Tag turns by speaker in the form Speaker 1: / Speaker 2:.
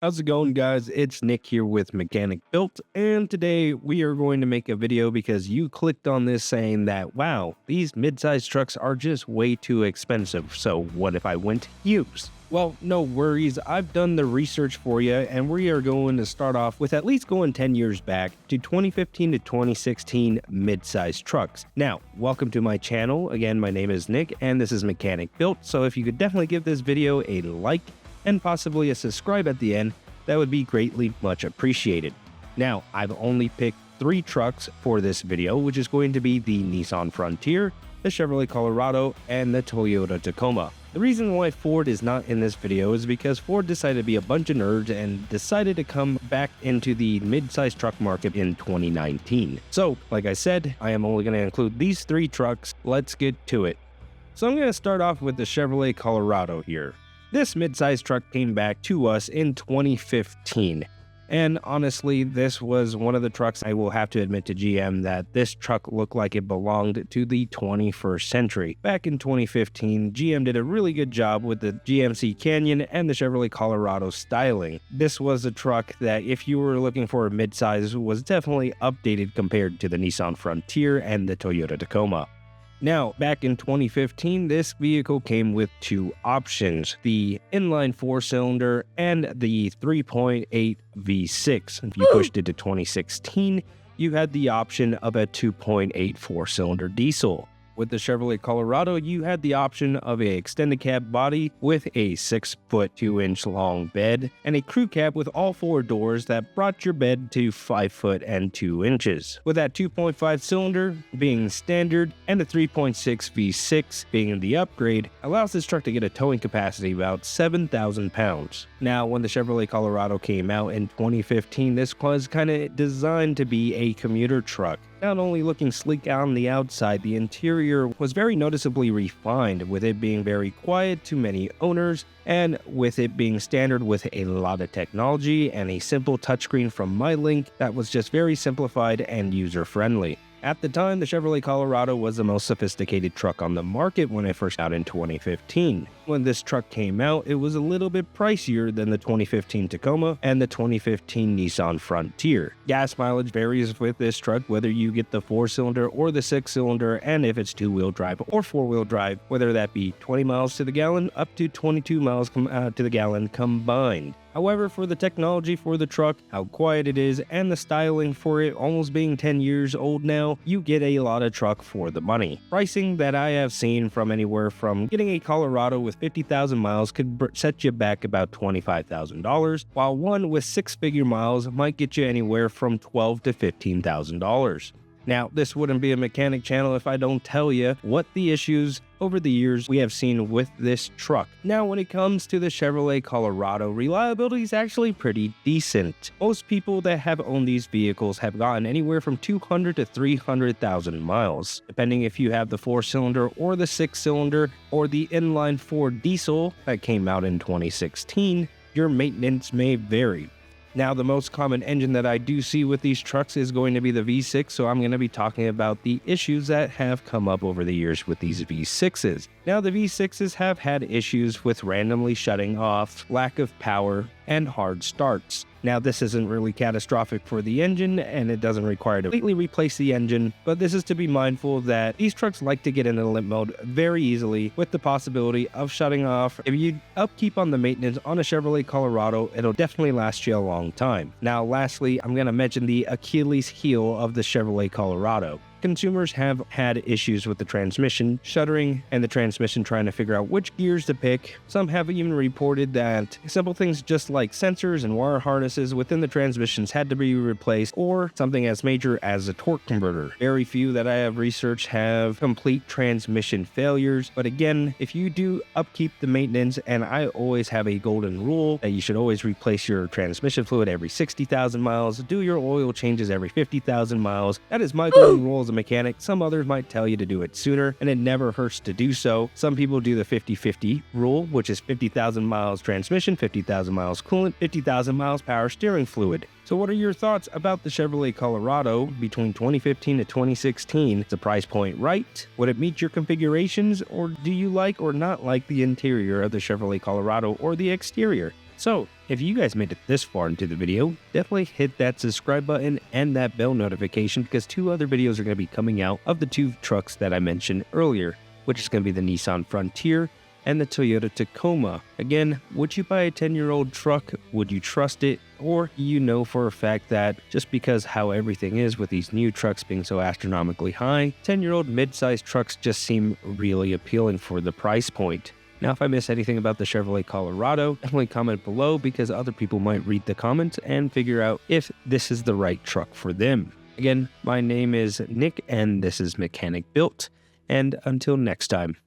Speaker 1: How's it going, guys? It's Nick here with Mechanic Built, and today we are going to make a video because you clicked on this saying that, wow, these mid-size trucks are just way too expensive, so what if I went used? Well, no worries, I've done the research for you, and we are going to start off with at least going 10 years back to 2015 to 2016 mid-size trucks. Now, welcome to my channel. Again, my name is Nick, and this is Mechanic Built, so if you could definitely give this video a like, and possibly a subscribe at the end, that would be greatly much appreciated. Now, I've only picked 3 trucks for this video, which is going to be the Nissan Frontier, the Chevrolet Colorado, and the Toyota Tacoma. The reason why Ford is not in this video is because Ford decided to be a bunch of nerds and decided to come back into the mid-size truck market in 2019. So, like I said, I am only going to include these 3 trucks. Let's get to it. So I'm going to start off with the Chevrolet Colorado here. This mid-size truck came back to us in 2015, and honestly, this was one of the trucks I will have to admit to GM that this truck looked like it belonged to the 21st century. Back in 2015, GM did a really good job with the GMC Canyon and the Chevrolet Colorado styling. This was a truck that, if you were looking for a mid-size, was definitely updated compared to the Nissan Frontier and the Toyota Tacoma. Now, back in 2015, this vehicle came with 2 options, the inline 4-cylinder and the 3.8 V6. If you pushed it to 2016, you had the option of a 2.8 4-cylinder diesel. With the Chevrolet Colorado, you had the option of a extended cab body with a 6-foot 2-inch long bed and a crew cab with all 4 doors that brought your bed to 5 foot and 2 inches. With that 2.5 cylinder being standard and the 3.6 V6 being the upgrade, allows this truck to get a towing capacity of about 7,000 pounds. Now, when the Chevrolet Colorado came out in 2015, this was kind of designed to be a commuter truck. Not only looking sleek on the outside, the interior was very noticeably refined, with it being very quiet to many owners, and with it being standard with a lot of technology and a simple touchscreen from MyLink that was just very simplified and user-friendly. At the time, the Chevrolet Colorado was the most sophisticated truck on the market when it first out in 2015. When this truck came out, it was a little bit pricier than the 2015 Tacoma and the 2015 Nissan Frontier. Gas mileage varies with this truck, whether you get the 4-cylinder or the 6-cylinder, and if it's 2-wheel drive or 4-wheel drive, whether that be 20 miles to the gallon up to 22 miles to the gallon combined. However, for the technology for the truck, how quiet it is, and the styling for it almost being 10 years old now, you get a lot of truck for the money. Pricing that I have seen from anywhere from getting a Colorado with 50,000 miles could set you back about $25,000, while one with 6-figure miles might get you anywhere from $12,000 to $15,000. Now, this wouldn't be a mechanic channel if I don't tell you what the issues over the years we have seen with this truck. Now, when it comes to the Chevrolet Colorado, reliability is actually pretty decent. Most people that have owned these vehicles have gotten anywhere from 200 to 300,000 miles, depending if you have the 4-cylinder or the 6-cylinder or the inline 4 diesel that came out in 2016. Your maintenance may vary. Now, the most common engine that I do see with these trucks is going to be the V6, so I'm going to be talking about the issues that have come up over the years with these V6s. Now, the V6s have had issues with randomly shutting off, lack of power, and hard starts. Now, this isn't really catastrophic for the engine, and it doesn't require to completely replace the engine, but this is to be mindful that these trucks like to get into limp mode very easily, with the possibility of shutting off. If you upkeep on the maintenance on a Chevrolet Colorado, it'll definitely last you a long time. Now, lastly, I'm going to mention the Achilles heel of the Chevrolet Colorado. Consumers have had issues with the transmission shuttering and the transmission trying to figure out which gears to pick. Some have even reported that simple things just like sensors and wire harnesses within the transmissions had to be replaced, or something as major as a torque converter. Very few that I have researched have complete transmission failures, but again, if you do upkeep the maintenance, and I always have a golden rule that you should always replace your transmission fluid every 60,000 miles, do your oil changes every 50,000 miles. That is my golden rule as a mechanic. Some others might tell you to do it sooner, and it never hurts to do so. Some people do the 50-50 rule, which is 50,000 miles transmission, 50,000 miles coolant, 50,000 miles power steering fluid. So what are your thoughts about the Chevrolet Colorado between 2015 to 2016? Is the price point right? Would it meet your configurations, or do you like or not like the interior of the Chevrolet Colorado or the exterior? So, if you guys made it this far into the video, definitely hit that subscribe button and that bell notification because 2 other videos are going to be coming out of the 2 trucks that I mentioned earlier, which is going to be the Nissan Frontier and the Toyota Tacoma. Again, would you buy a 10-year-old truck? Would you trust it? Or you know for a fact that just because how everything is with these new trucks being so astronomically high, 10-year-old mid-sized trucks just seem really appealing for the price point. Now, if I miss anything about the Chevrolet Colorado, definitely comment below because other people might read the comments and figure out if this is the right truck for them. Again, my name is Nick and this is Mechanic Built, and until next time.